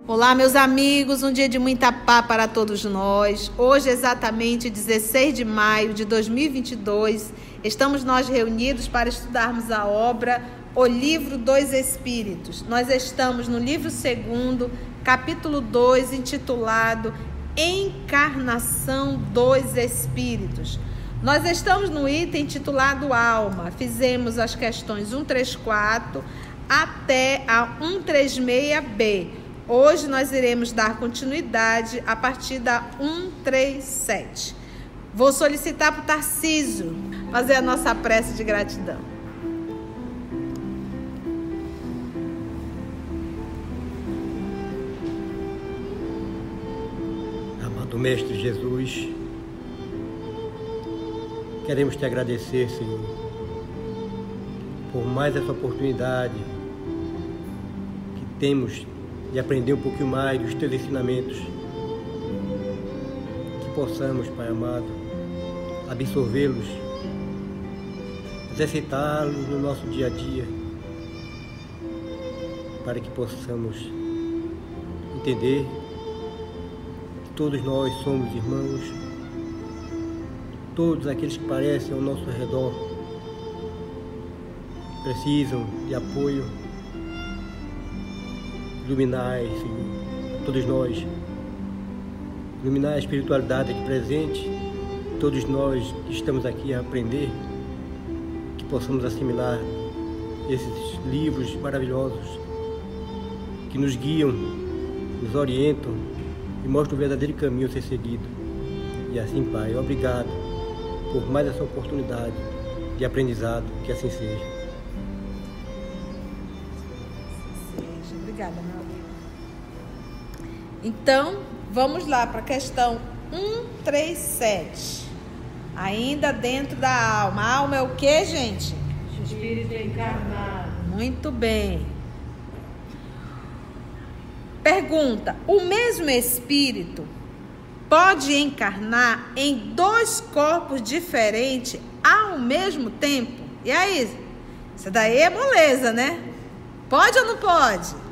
Olá, meus amigos, um dia de muita paz para todos nós. Hoje, exatamente 16 de maio de 2022, estamos nós reunidos para estudarmos a obra O Livro dos Espíritos. Nós estamos no livro 2, capítulo 2, intitulado Encarnação dos Espíritos. Nós estamos no item intitulado Alma. Fizemos as questões 134 até a 136b. Hoje nós iremos dar continuidade a partir da 137. Vou solicitar para o Tarcísio fazer a nossa prece de gratidão. Amado Mestre Jesus, queremos te agradecer, Senhor, por mais essa oportunidade que temos de aprender um pouquinho mais dos teus ensinamentos, que possamos, Pai amado, absorvê-los, exercitá-los no nosso dia a dia, para que possamos entender que todos nós somos irmãos, todos aqueles que parecem ao nosso redor precisam de apoio. Iluminai, Senhor, todos nós. Iluminar a espiritualidade aqui presente, todos nós que estamos aqui a aprender, que possamos assimilar esses livros maravilhosos que nos guiam, nos orientam e mostram o verdadeiro caminho a ser seguido. E assim, Pai, obrigado por mais essa oportunidade de aprendizado, que assim seja. Obrigada, meu amigo. Então, vamos lá para a questão 137. Ainda dentro da alma. A alma é o que, gente? O espírito encarnado. Muito bem. Pergunta: o mesmo espírito pode encarnar em dois corpos diferentes ao mesmo tempo? E aí? Isso daí é moleza, né? Pode ou não pode?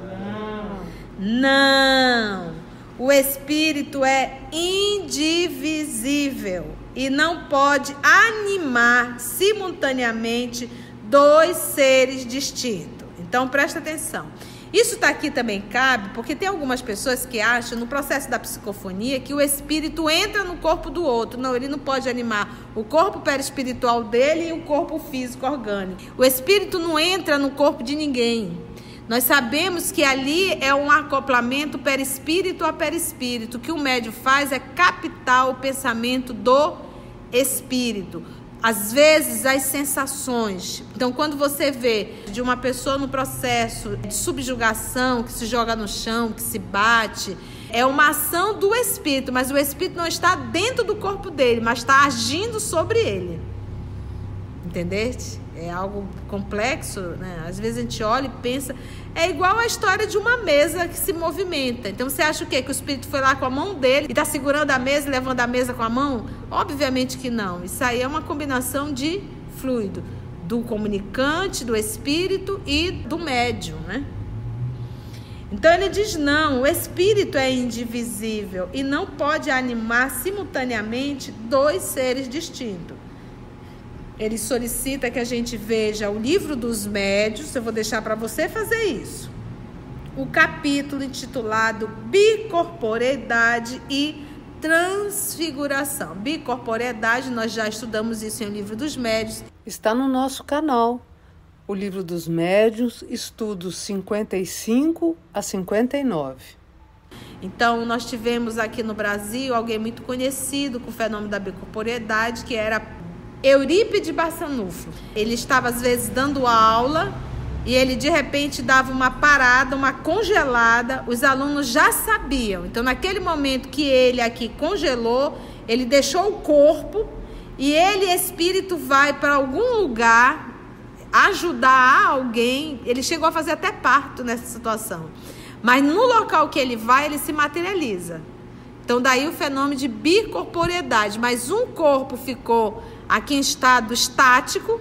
Não. O espírito é indivisível e não pode animar simultaneamente dois seres distintos. Então, presta atenção. Isso está aqui também cabe porque tem algumas pessoas que acham, no processo da psicofonia, que o espírito entra no corpo do outro. Não, ele não pode animar o corpo perispiritual dele e o corpo físico orgânico. O espírito não entra no corpo de ninguém. Nós sabemos que ali é um acoplamento perispírito a perispírito. O que o médium faz é captar o pensamento do espírito. Às vezes, as sensações. Então, quando você vê de uma pessoa no processo de subjugação, que se joga no chão, que se bate, é uma ação do espírito, mas o espírito não está dentro do corpo dele, mas está agindo sobre ele. Entendeste? É algo complexo, né? Às vezes a gente olha e pensa, é igual a história de uma mesa que se movimenta. Então você acha o quê? Que o espírito foi lá com a mão dele e está segurando a mesa e levando a mesa com a mão? Obviamente que não. Isso aí é uma combinação de fluido, do comunicante, do espírito e do médium, né? Então ele diz não, o espírito é indivisível e não pode animar simultaneamente dois seres distintos. Ele solicita que a gente veja o livro dos médiuns. Eu vou deixar para você fazer isso. O capítulo intitulado Bicorporeidade e Transfiguração. Bicorporeidade, nós já estudamos isso em O Livro dos Médiuns. Está no nosso canal, O Livro dos Médiuns, estudos 55 a 59. Então, nós tivemos aqui no Brasil alguém muito conhecido com o fenômeno da bicorporeidade, que era Eurípides Barçanufo. Ele estava às vezes dando aula e ele de repente dava uma parada, uma congelada. Os alunos já sabiam. Então naquele momento que ele aqui congelou, ele deixou o corpo e ele, espírito, vai para algum lugar ajudar alguém. Ele chegou a fazer até parto nessa situação. Mas no local que ele vai, ele se materializa. Então daí o fenômeno de bicorporeidade. Mas um corpo ficou aqui em estado estático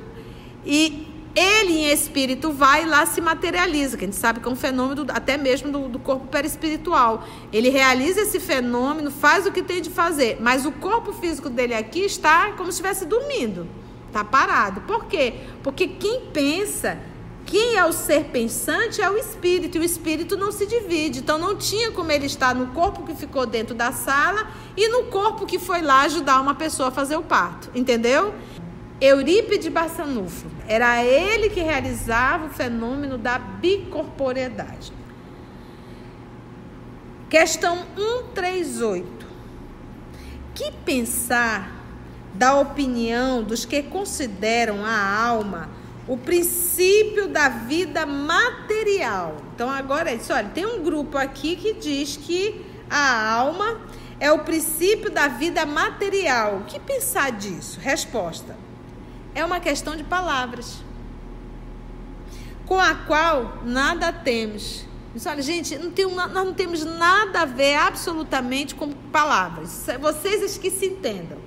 e ele em espírito vai e lá se materializa, que a gente sabe que é um fenômeno até mesmo do corpo perispiritual. Ele realiza esse fenômeno, faz o que tem de fazer, mas o corpo físico dele aqui está como se estivesse dormindo, está parado. Por quê? Porque quem pensa, quem é o ser pensante é o espírito, e o espírito não se divide. Então não tinha como ele estar no corpo que ficou dentro da sala e no corpo que foi lá ajudar uma pessoa a fazer o parto, entendeu? Eurípides Barçanufo, era ele que realizava o fenômeno da bicorporeidade. Questão 138. Que pensar da opinião dos que consideram a alma o princípio da vida material? Então agora é isso, olha, tem um grupo aqui que diz que a alma é o princípio da vida material. O que pensar disso? Resposta: é uma questão de palavras, com a qual nada temos. Olha, gente, nós não temos nada a ver absolutamente com palavras. Vocês que se entendam.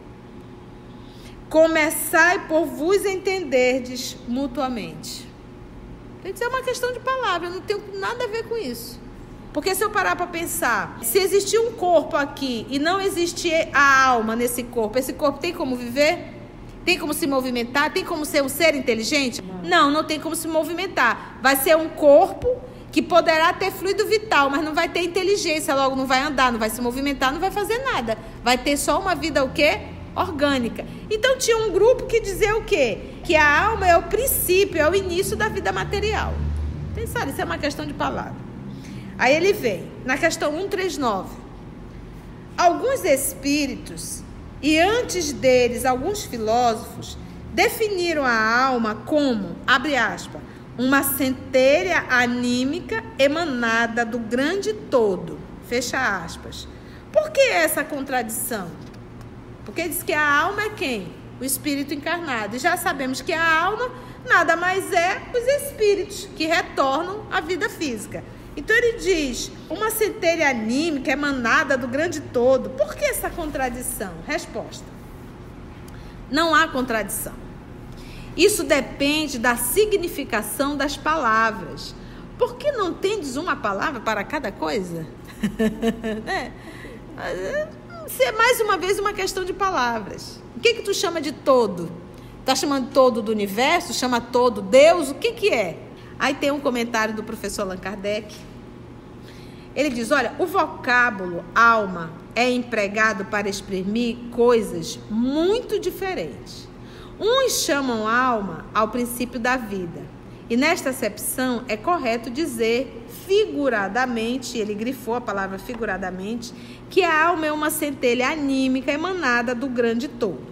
Começai por vos entenderdes mutuamente. Tem que ser uma questão de palavras, não tem nada a ver com isso. Porque se eu parar para pensar, se existir um corpo aqui e não existir a alma nesse corpo, esse corpo tem como viver? Tem como se movimentar? Tem como ser um ser inteligente? Não tem como se movimentar. Vai ser um corpo que poderá ter fluido vital, mas não vai ter inteligência, logo não vai andar, não vai se movimentar, não vai fazer nada. Vai ter só uma vida o quê? Orgânica. Então tinha um grupo que dizia o quê? Que a alma é o princípio, é o início da vida material. Pensaram, isso é uma questão de palavra. Aí ele vem, na questão 139. Alguns espíritos, e antes deles alguns filósofos, definiram a alma como, abre aspas, uma centelha anímica emanada do grande todo, fecha aspas. Por que essa contradição? Porque diz que a alma é quem? O espírito encarnado. E já sabemos que a alma nada mais é os espíritos que retornam à vida física. Então ele diz, uma centelha anímica emanada do grande todo. Por que essa contradição? Resposta: não há contradição. Isso depende da significação das palavras. Por que não tendes uma palavra para cada coisa? Isso é mais uma vez uma questão de palavras. O que tu chama de todo? Está chamando todo do universo? Chama todo Deus? O que é? Aí tem um comentário do professor Allan Kardec. Ele diz, olha, o vocábulo alma é empregado para exprimir coisas muito diferentes. Uns chamam alma ao princípio da vida. E nesta acepção é correto dizer figuradamente, ele grifou a palavra figuradamente, que a alma é uma centelha anímica emanada do grande todo.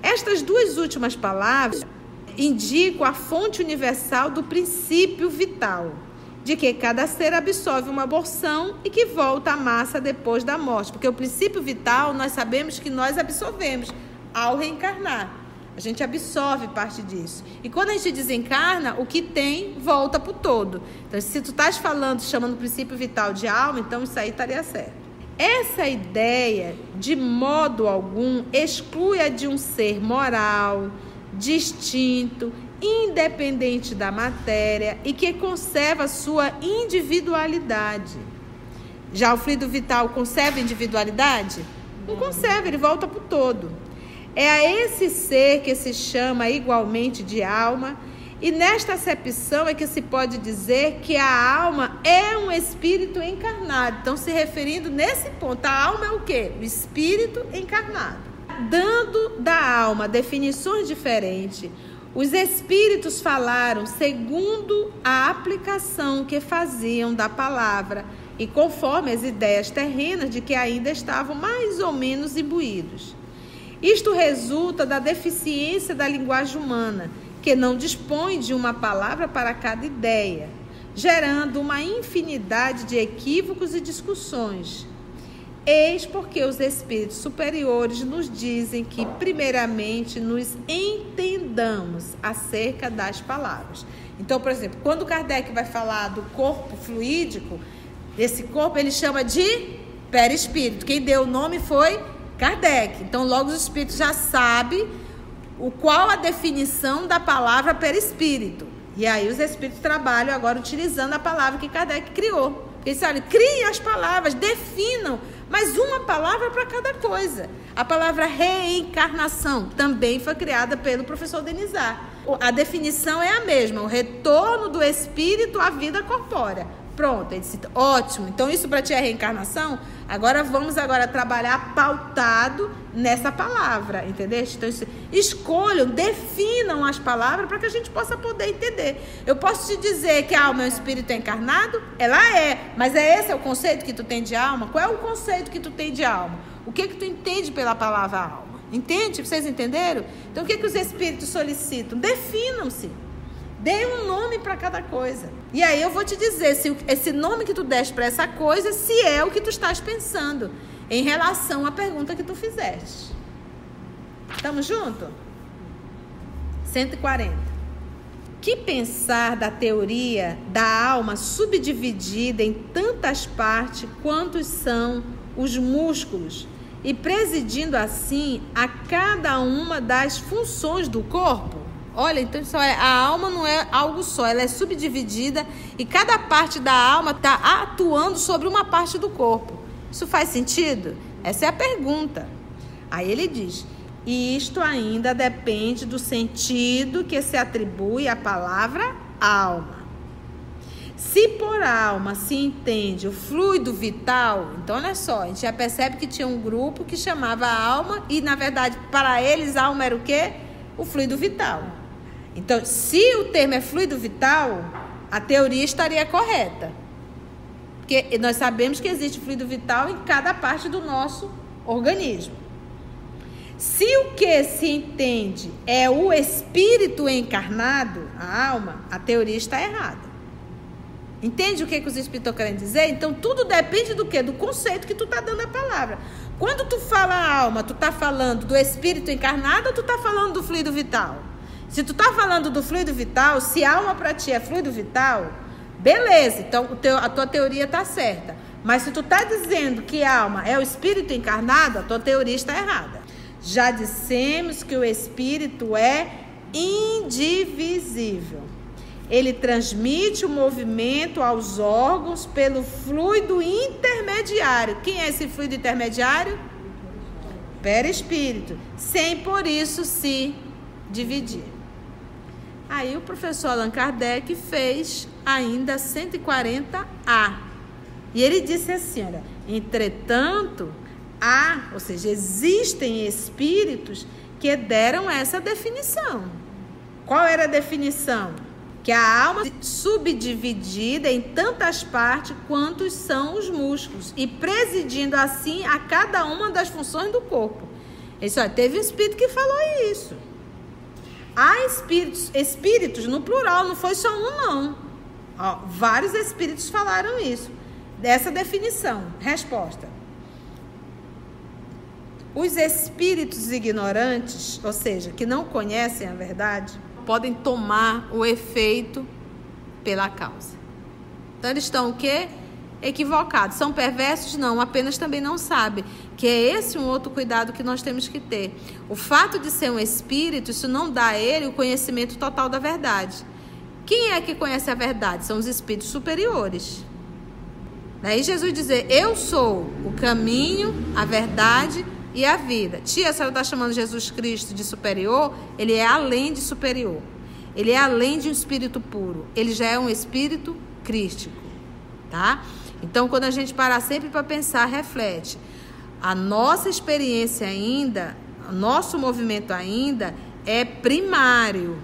Estas duas últimas palavras indicam a fonte universal do princípio vital, de que cada ser absorve uma porção e que volta à massa depois da morte. Porque o princípio vital, nós sabemos que nós absorvemos ao reencarnar. A gente absorve parte disso. E quando a gente desencarna, o que tem volta para o todo. Então, se tu estás falando, chamando o princípio vital de alma, então isso aí estaria certo. Essa ideia, de modo algum, exclui a de um ser moral, distinto, independente da matéria e que conserva sua individualidade. Já o fluido vital conserva individualidade? Não conserva, ele volta para o todo. É a esse ser que se chama igualmente de alma, e nesta acepção é que se pode dizer que a alma é um espírito encarnado. Então, se referindo nesse ponto, a alma é o quê? O espírito encarnado. Dando da alma definições diferentes, os espíritos falaram segundo a aplicação que faziam da palavra e conforme as ideias terrenas de que ainda estavam mais ou menos imbuídos. Isto resulta da deficiência da linguagem humana, que não dispõe de uma palavra para cada ideia, gerando uma infinidade de equívocos e discussões. Eis porque os espíritos superiores nos dizem que, primeiramente, nos entendamos acerca das palavras. Então, por exemplo, quando Kardec vai falar do corpo fluídico, esse corpo ele chama de perispírito. Quem deu o nome foi Kardec. Então, logo os espíritos já sabem qual a definição da palavra perispírito. E aí os espíritos trabalham agora utilizando a palavra que Kardec criou. Eles falam, criem as palavras, definam, mas uma palavra para cada coisa. A palavra reencarnação também foi criada pelo professor Denizar. A definição é a mesma, o retorno do espírito à vida corpórea. Pronto, ele disse, ótimo, então isso para ti é reencarnação? Agora vamos trabalhar pautado nessa palavra, entendeu? Então, escolham, definam as palavras para que a gente possa poder entender. Eu posso te dizer que a alma é um espírito encarnado? Ela é, mas esse é o conceito que tu tem de alma? Qual é o conceito que tu tem de alma? O que tu entende pela palavra alma? Entende? Vocês entenderam? Então, o que os espíritos solicitam? Definam-se. Dê um nome para cada coisa. E aí eu vou te dizer se esse nome que tu deste para essa coisa, se é o que tu estás pensando em relação à pergunta que tu fizeste. Estamos juntos? 140. Que pensar da teoria da alma subdividida em tantas partes quantos são os músculos e presidindo assim a cada uma das funções do corpo? Olha, então a alma não é algo só, ela é subdividida e cada parte da alma está atuando sobre uma parte do corpo. Isso faz sentido? Essa é a pergunta. Aí ele diz, e isto ainda depende do sentido que se atribui à palavra alma. Se por alma se entende o fluido vital, então olha só, a gente já percebe que tinha um grupo que chamava alma e na verdade para eles alma era o quê? O fluido vital. Então, se o termo é fluido vital, a teoria estaria correta. Porque nós sabemos que existe fluido vital em cada parte do nosso organismo. Se o que se entende é o espírito encarnado, a alma, a teoria está errada. Entende o que os espíritos estão querendo dizer? Então, tudo depende do quê? Do conceito que tu está dando a palavra. Quando tu fala alma, tu está falando do espírito encarnado ou tu está falando do fluido vital? Se tu está falando do fluido vital, se alma para ti é fluido vital, beleza, então a tua teoria está certa. Mas se tu está dizendo que alma é o espírito encarnado, a tua teoria está errada. Já dissemos que o espírito é indivisível. Ele transmite o movimento aos órgãos pelo fluido intermediário. Quem é esse fluido intermediário? Perispírito. Sem por isso se dividir. Aí o professor Allan Kardec fez ainda 140A. E ele disse assim, olha, entretanto, ou seja, existem espíritos que deram essa definição. Qual era a definição? Que a alma é subdividida em tantas partes quantos são os músculos e presidindo assim a cada uma das funções do corpo. Isso, olha, teve um espírito que falou isso. Há espíritos no plural, não foi só um não. Ó, vários espíritos falaram isso, dessa definição. Resposta. Os espíritos ignorantes, ou seja, que não conhecem a verdade, podem tomar o efeito pela causa. Então eles estão o quê? Equivocados. São perversos? Não, apenas também não sabem. Que é esse um outro cuidado que nós temos que ter. O fato de ser um espírito, isso não dá a ele o conhecimento total da verdade. Quem é que conhece a verdade? São os espíritos superiores. Daí Jesus dizer, eu sou o caminho, a verdade e a vida. Tia, a senhora está chamando Jesus Cristo de superior? Ele é além de superior. Ele é além de um espírito puro. Ele já é um espírito crístico. Tá? Então, quando a gente parar sempre para pensar, reflete. A nossa experiência ainda, o nosso movimento ainda é primário.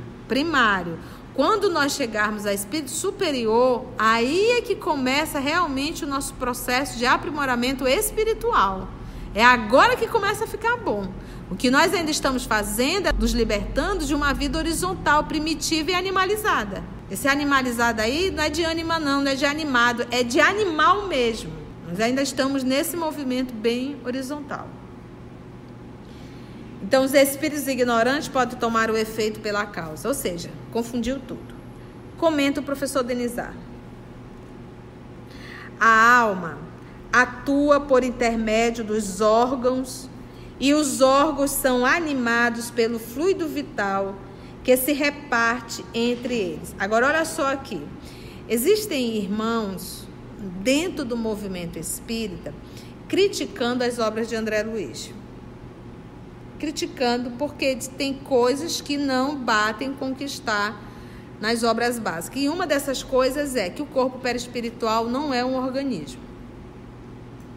Quando nós chegarmos a espírito superior, aí é que começa realmente o nosso processo de aprimoramento espiritual. É agora que começa a ficar bom. O que nós ainda estamos fazendo é nos libertando de uma vida horizontal, primitiva e animalizada. Esse animalizado aí não é de ânima não é de animado, é de animal mesmo. Nós ainda estamos nesse movimento bem horizontal. Então, os espíritos ignorantes podem tomar o efeito pela causa, ou seja, confundiu tudo. Comenta o professor Denizar. A alma atua por intermédio dos órgãos e os órgãos são animados pelo fluido vital que se reparte entre eles. Agora, olha só aqui. Existem irmãos dentro do movimento espírita criticando as obras de André Luiz. Criticando porque tem coisas que não batem com o que está nas obras básicas. E uma dessas coisas é que o corpo perispiritual não é um organismo.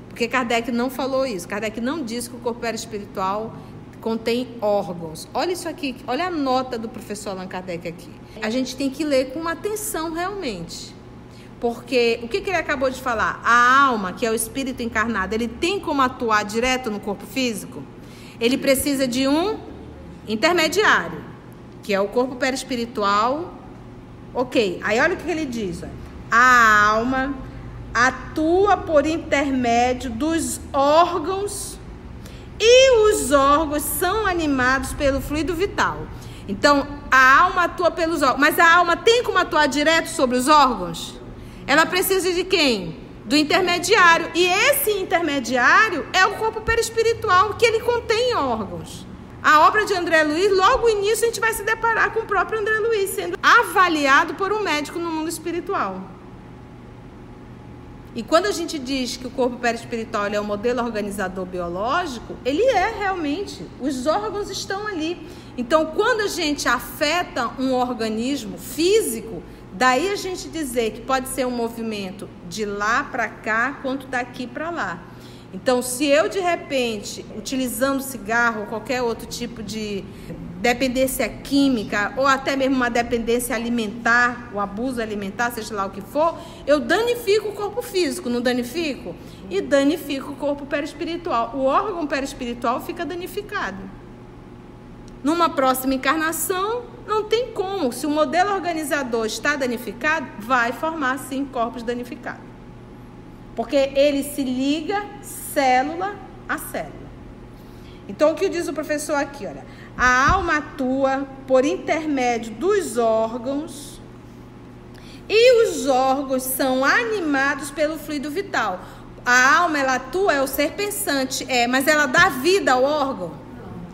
Porque Kardec não falou isso. Kardec não disse que o corpo perispiritual contém órgãos. Olha isso aqui, olha a nota do professor Allan Kardec aqui. A gente tem que ler com atenção realmente. Porque o que ele acabou de falar? A alma, que é o espírito encarnado, ele tem como atuar direto no corpo físico? Ele precisa de um intermediário, que é o corpo perispiritual. Ok, aí olha o que ele diz. A alma atua por intermédio dos órgãos e os órgãos são animados pelo fluido vital. Então, a alma atua pelos órgãos. Mas a alma tem como atuar direto sobre os órgãos? Ela precisa de quem? Do intermediário. E esse intermediário é o corpo perispiritual, que ele contém órgãos. A obra de André Luiz, logo no início, a gente vai se deparar com o próprio André Luiz sendo avaliado por um médico no mundo espiritual. E quando a gente diz que o corpo perispiritual é um modelo organizador biológico, ele é realmente. Os órgãos estão ali. Então, quando a gente afeta um organismo físico, daí a gente dizer que pode ser um movimento de lá para cá, quanto daqui para lá. Então, se eu, de repente, utilizando cigarro ou qualquer outro tipo de dependência química, ou até mesmo uma dependência alimentar, o abuso alimentar, seja lá o que for, eu danifico o corpo físico, não danifico? E danifico o corpo perispiritual. O órgão perispiritual fica danificado. Numa próxima encarnação, não tem como. Se o modelo organizador está danificado, vai formar, sim, corpos danificados. Porque ele se liga célula a célula. Então, o que diz o professor aqui? Olha, a alma atua por intermédio dos órgãos e os órgãos são animados pelo fluido vital. A alma, ela atua, é o ser pensante, mas ela dá vida ao órgão.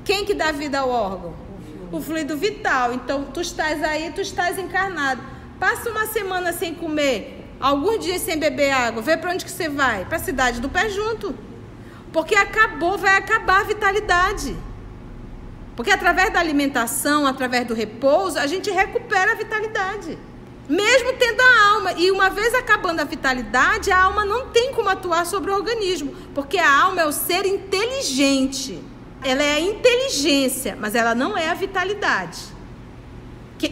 Quem que dá vida ao órgão? O fluido vital. Então, tu estás aí, tu estás encarnado. Passa uma semana sem comer, alguns dias sem beber água, vê para onde que você vai? Para a cidade do pé junto. Porque vai acabar a vitalidade. Porque através da alimentação, através do repouso, a gente recupera a vitalidade. Mesmo tendo a alma. E uma vez acabando a vitalidade, a alma não tem como atuar sobre o organismo. Porque a alma é o ser inteligente. Ela é a inteligência, mas ela não é a vitalidade.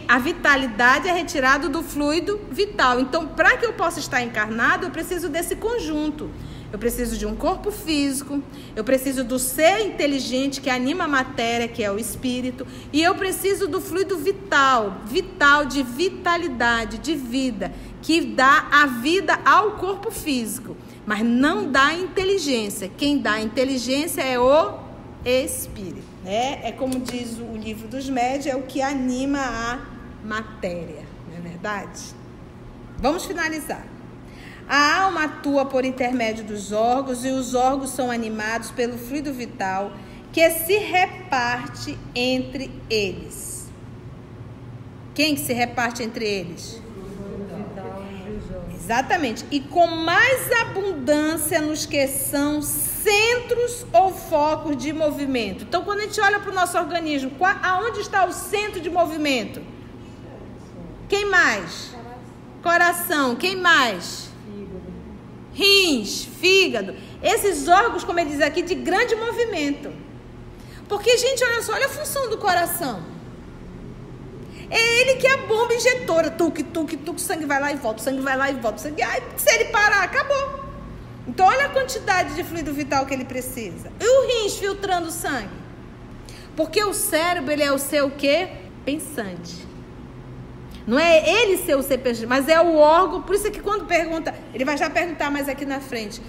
A vitalidade é retirada do fluido vital. Então, para que eu possa estar encarnado, eu preciso desse conjunto. Eu preciso de um corpo físico, eu preciso do ser inteligente que anima a matéria, que é o espírito, e eu preciso do fluido vital, de vitalidade, de vida, que dá a vida ao corpo físico, mas não dá inteligência. Quem dá inteligência é o espírito, né? É como diz o livro dos médiuns, é o que anima a matéria, não é verdade? Vamos finalizar. A alma atua por intermédio dos órgãos e os órgãos são animados pelo fluido vital que se reparte entre eles. Quem que se reparte entre eles? Exatamente. E com mais abundância nos que são centros ou focos de movimento. Então, quando a gente olha para o nosso organismo, aonde está o centro de movimento? Quem mais? Coração. Quem mais? Rins, fígado. Esses órgãos, como ele diz aqui, de grande movimento. Porque, gente, olha só, olha a função do coração. É ele que é a bomba injetora. Tuque, tuque, tuque, sangue vai lá e volta, sangue vai lá e volta. Sangue... Ai, se ele parar, acabou. Então, olha a quantidade de fluido vital que ele precisa. E o rins filtrando o sangue? Porque o cérebro, ele é o seu o quê? Pensante. Não é ele ser o ser pensante, mas é o órgão. Por isso é que quando pergunta, ele vai já perguntar mais aqui na frente.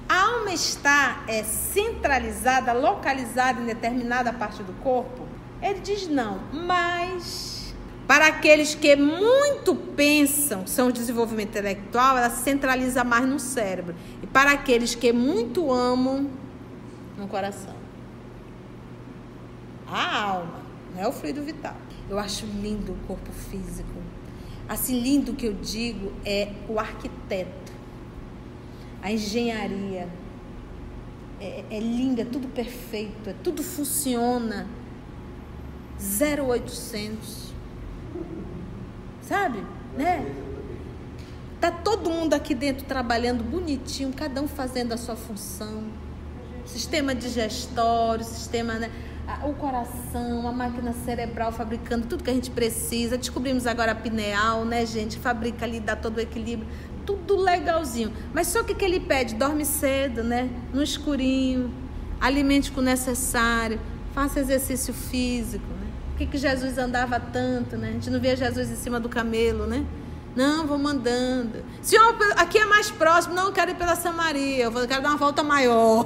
A alma está centralizada, localizada em determinada parte do corpo? Ele diz não, mas para aqueles que muito pensam, são o desenvolvimento intelectual, ela se centraliza mais no cérebro. E para aqueles que muito amam, no coração. A alma, não é o fluido vital. Eu acho lindo o corpo físico. Assim, lindo que eu digo é o arquiteto, a engenharia. É linda, é tudo perfeito, tudo funciona. 0800. Sabe? Né? Tá todo mundo aqui dentro trabalhando bonitinho, cada um fazendo a sua função. Sistema digestório, sistema, né? O coração, a máquina cerebral fabricando tudo que a gente precisa. Descobrimos agora a pineal, né, gente? Fabrica ali, dá todo o equilíbrio. Tudo legalzinho. Mas só o que ele pede? Dorme cedo, né? No escurinho. Alimente com o necessário. Faça exercício físico, né? Por que Jesus andava tanto, né? A gente não via Jesus em cima do camelo, né? Não, vamos andando. Senhor, aqui é mais próximo. Não, eu quero ir pela Samaria. Eu quero dar uma volta maior.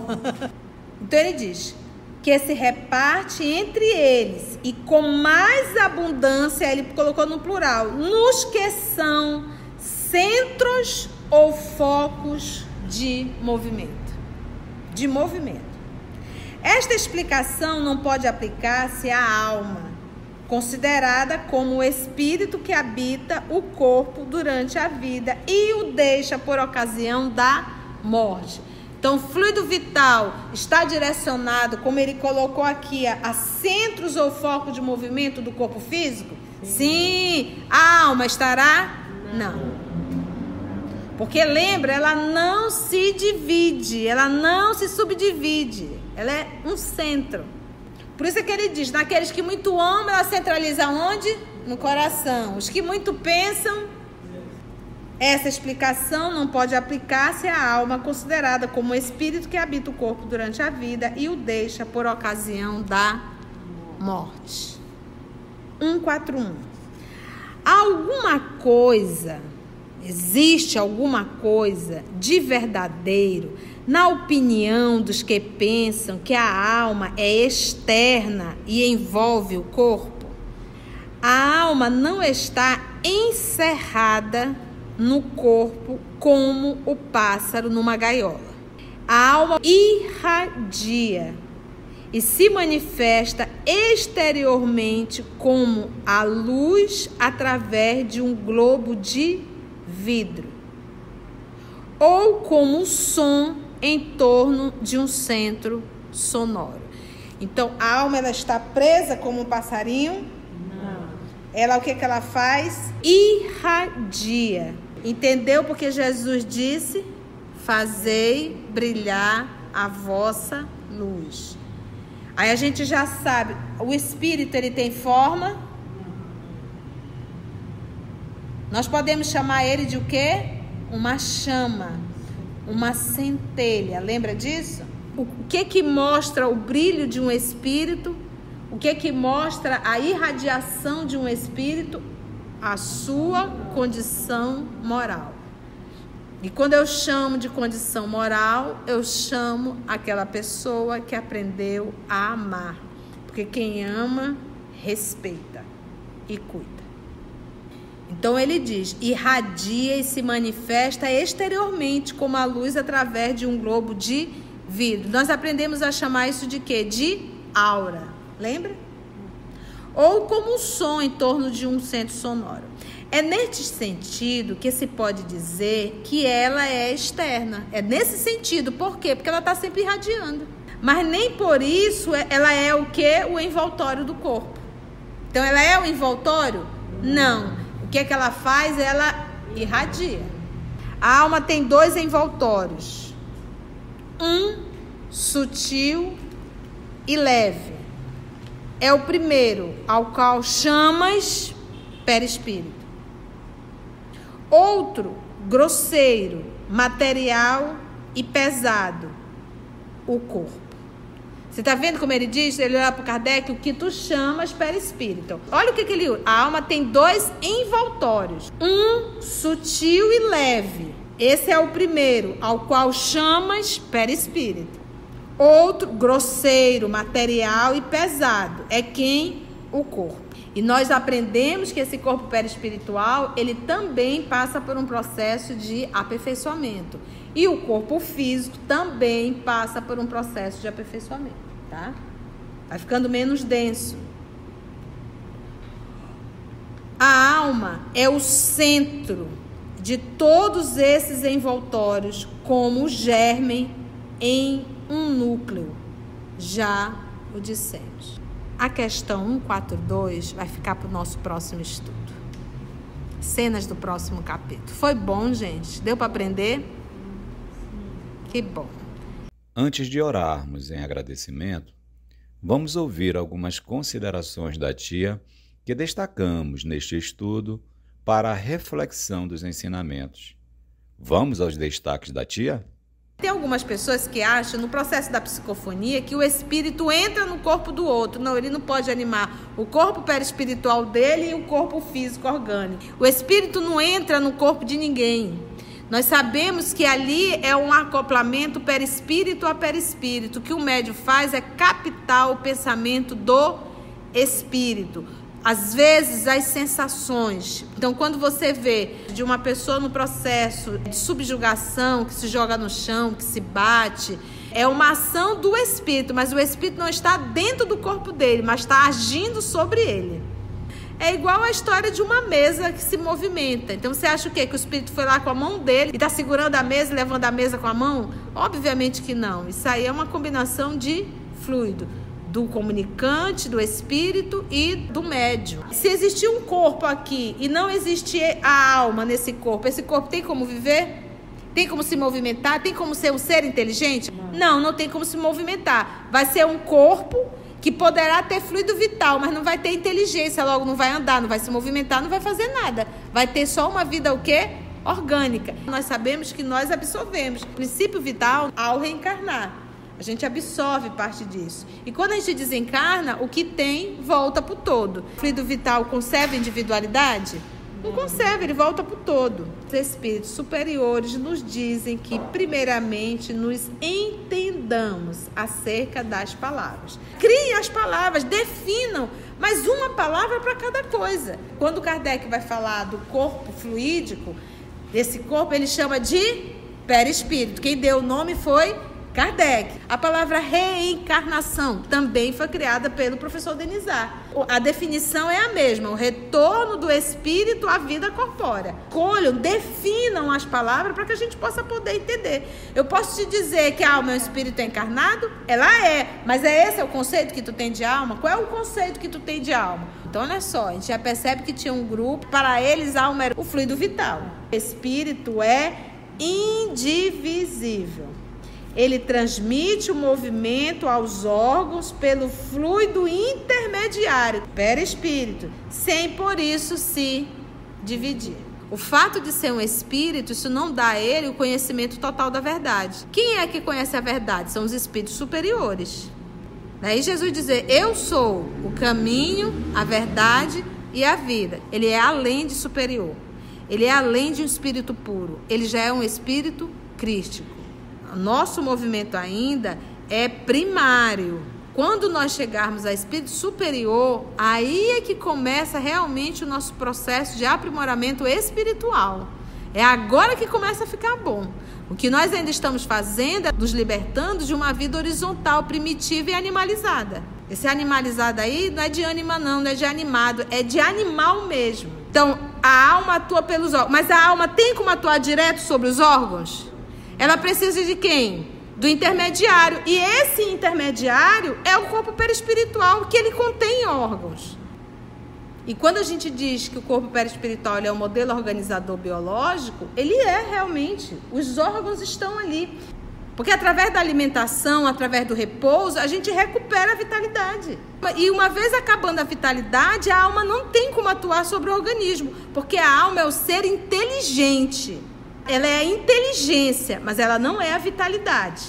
Então ele diz que se reparte entre eles e com mais abundância, ele colocou no plural, nos que são centros ou focos de movimento. De movimento. Esta explicação não pode aplicar-se à alma, considerada como o espírito que habita o corpo durante a vida e o deixa por ocasião da morte. Então, o fluido vital está direcionado, como ele colocou aqui, a centros ou focos de movimento do corpo físico? Sim. A alma estará? Não. Porque lembra, ela não se divide, ela não se subdivide. Ela é um centro. Por isso é que ele diz, naqueles que muito amam, ela centraliza onde? No coração. Os que muito pensam, essa explicação não pode aplicar-se à alma considerada como o espírito que habita o corpo durante a vida e o deixa por ocasião da morte. 141. Existe alguma coisa de verdadeiro na opinião dos que pensam que a alma é externa e envolve o corpo? A alma não está encerrada no corpo como o pássaro numa gaiola. A alma irradia e se manifesta exteriormente como a luz através de um globo de vidro ou como o som em torno de um centro sonoro. Então, a alma ela está presa como um passarinho? Não. Ela, o que ela faz? Irradia. Entendeu? Porque Jesus disse: fazei brilhar a vossa luz. Aí a gente já sabe, o espírito ele tem forma? Nós podemos chamar ele de o quê? Uma chama, uma centelha. Lembra disso? O que mostra o brilho de um espírito? O que mostra a irradiação de um espírito? A sua condição moral. E quando eu chamo de condição moral, eu chamo aquela pessoa que aprendeu a amar. Porque quem ama, respeita e cuida. Então ele diz, irradia e se manifesta exteriormente como a luz através de um globo de vidro. Nós aprendemos a chamar isso de quê? De aura. Lembra? Ou como um som em torno de um centro sonoro. É neste sentido que se pode dizer que ela é externa. É nesse sentido. Por quê? Porque ela está sempre irradiando. Mas nem por isso ela é o quê? O envoltório do corpo. Então ela é o envoltório? Não. O que ela faz? Ela irradia. A alma tem 2 envoltórios. Um sutil e leve. É o primeiro, ao qual chamas perispírito. Outro, grosseiro, material e pesado, o corpo. Você está vendo como ele diz? Ele olha para o Kardec, o que tu chamas perispírito. Olha o que ele usa. A alma tem 2 envoltórios. Um, sutil e leve. Esse é o primeiro, ao qual chamas perispírito. Outro, grosseiro, material e pesado. É quem? O corpo. E nós aprendemos que esse corpo perispiritual, ele também passa por um processo de aperfeiçoamento. E o corpo físico também passa por um processo de aperfeiçoamento, tá? vai ficando menos denso. A alma é o centro de todos esses envoltórios, como o germe em um núcleo. Já o dissemos. A questão 142 vai ficar para o nosso próximo estudo. Cenas do próximo capítulo. Foi bom, gente? Deu para aprender? Que bom. Antes de orarmos em agradecimento, vamos ouvir algumas considerações da tia que destacamos neste estudo para a reflexão dos ensinamentos. Vamos aos destaques da tia? Tem algumas pessoas que acham, no processo da psicofonia, que o espírito entra no corpo do outro. Não, ele não pode animar o corpo perispiritual dele e o corpo físico orgânico. O espírito não entra no corpo de ninguém. Nós sabemos que ali é um acoplamento perispírito a perispírito. O que o médium faz é captar o pensamento do espírito. Às vezes, as sensações. Então, quando você vê de uma pessoa no processo de subjugação, que se joga no chão, que se bate, é uma ação do espírito, mas o espírito não está dentro do corpo dele, mas está agindo sobre ele. É igual a história de uma mesa que se movimenta. Então, você acha o quê? Que o espírito foi lá com a mão dele e está segurando a mesa e levando a mesa com a mão? Obviamente que não. Isso aí é uma combinação de fluido. Do comunicante, do espírito e do médium. Se existir um corpo aqui e não existir a alma nesse corpo, esse corpo tem como viver? Tem como se movimentar? Tem como ser um ser inteligente? Não tem como se movimentar. Vai ser um corpo que poderá ter fluido vital, mas não vai ter inteligência, logo não vai andar, não vai se movimentar, não vai fazer nada. Vai ter só uma vida o quê? Orgânica. Nós sabemos que nós absorvemos o princípio vital ao reencarnar. A gente absorve parte disso. E quando a gente desencarna, o que tem volta para o todo. O fluido vital conserva individualidade? Não conserva, ele volta para o todo. Os espíritos superiores nos dizem que, primeiramente, nos entendamos acerca das palavras. Criem as palavras, definam, mas uma palavra para cada coisa. Quando Kardec vai falar do corpo fluídico, desse corpo ele chama de perispírito. Quem deu o nome foi Kardec. A palavra reencarnação também foi criada pelo professor Denizar. A definição é a mesma, o retorno do espírito à vida corpórea. Escolham, definam as palavras para que a gente possa poder entender. Eu posso te dizer que a alma é um espírito encarnado? Ela é, mas esse o conceito que tu tem de alma? Qual é o conceito que tu tem de alma? Então, olha só, a gente já percebe que tinha um grupo, para eles a alma era o fluido vital. O espírito é indivisível. Ele transmite o movimento aos órgãos pelo fluido intermediário, perispírito, sem por isso se dividir. O fato de ser um espírito, isso não dá a ele o conhecimento total da verdade. Quem é que conhece a verdade? São os espíritos superiores. Daí Jesus dizer, eu sou o caminho, a verdade e a vida. Ele é além de superior. Ele é além de um espírito puro. Ele já é um espírito crístico. Nosso movimento ainda é primário. Quando nós chegarmos a espírito superior, aí é que começa realmente o nosso processo de aprimoramento espiritual. É agora que começa a ficar bom. O que nós ainda estamos fazendo é nos libertando de uma vida horizontal, primitiva e animalizada. Esse animalizado aí não é de ânima não é de animado, é de animal mesmo. Então, a alma atua pelos órgãos, mas a alma tem como atuar direto sobre os órgãos? Ela precisa de quem? Do intermediário. E esse intermediário é o corpo perispiritual, que ele contém órgãos. E quando a gente diz que o corpo perispiritual é um modelo organizador biológico, ele é realmente. Os órgãos estão ali. Porque através da alimentação, através do repouso, a gente recupera a vitalidade. E uma vez acabando a vitalidade, a alma não tem como atuar sobre o organismo. Porque a alma é o ser inteligente. Ela é a inteligência, mas ela não é a vitalidade.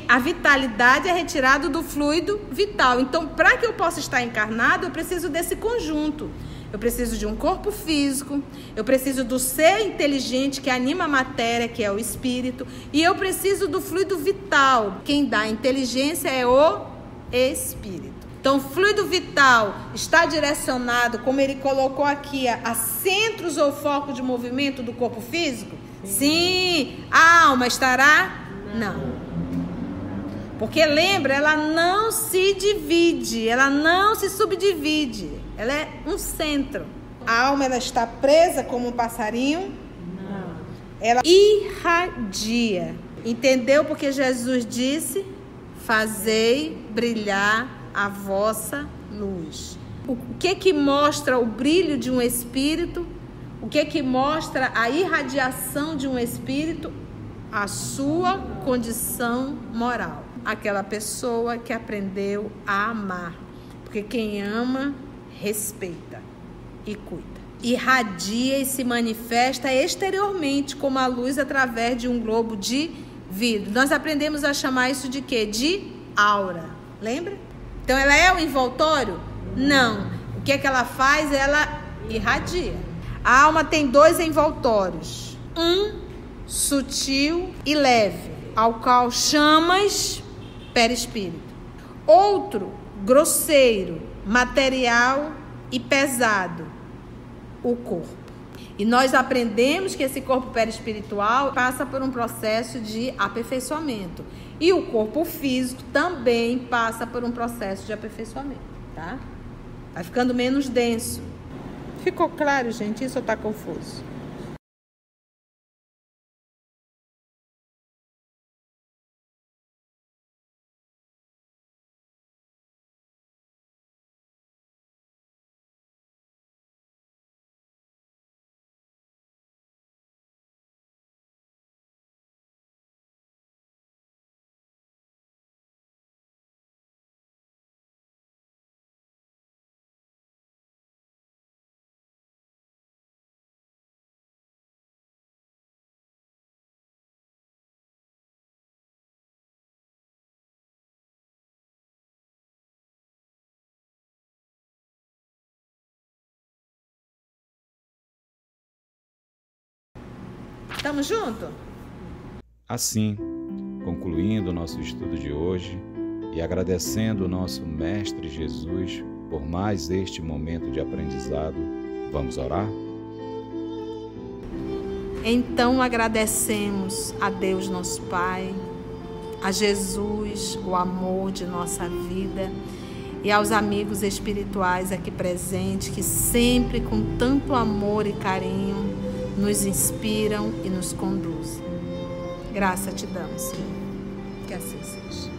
A vitalidade é retirada do fluido vital. Então, para que eu possa estar encarnado, eu preciso desse conjunto. Eu preciso de um corpo físico, eu preciso do ser inteligente que anima a matéria, que é o espírito, e eu preciso do fluido vital. Quem dá a inteligência é o espírito. Então, o fluido vital está direcionado, como ele colocou aqui, a centros ou foco de movimento do corpo físico? Sim. A alma estará? Não. Porque lembra, ela não se divide, ela não se subdivide. Ela é um centro. A alma, ela está presa como um passarinho? Não. Ela irradia. Entendeu? Porque Jesus disse: fazei brilhar a vossa luz. O que mostra o brilho de um espírito? O que mostra a irradiação de um espírito? A sua condição moral. Aquela pessoa que aprendeu a amar. Porque quem ama, respeita e cuida. Irradia e se manifesta exteriormente como a luz através de um globo de vidro. Nós aprendemos a chamar isso de quê? De aura. Lembra? Então ela é o envoltório? Não. O que ela faz? Ela irradia. A alma tem 2 envoltórios. Um sutil e leve, ao qual chamas perispírito. Outro grosseiro, material e pesado, o corpo. E nós aprendemos que esse corpo perispiritual passa por um processo de aperfeiçoamento. E o corpo físico também passa por um processo de aperfeiçoamento, tá? Vai ficando menos denso. Ficou claro, gente? Isso ou tá confuso? Estamos juntos? Assim, concluindo o nosso estudo de hoje e agradecendo o nosso Mestre Jesus por mais este momento de aprendizado, vamos orar? Então agradecemos a Deus nosso Pai, a Jesus, o amor de nossa vida, e aos amigos espirituais aqui presentes, que sempre com tanto amor e carinho nos inspiram e nos conduzem. Graça te damos, Senhor. Que assim seja.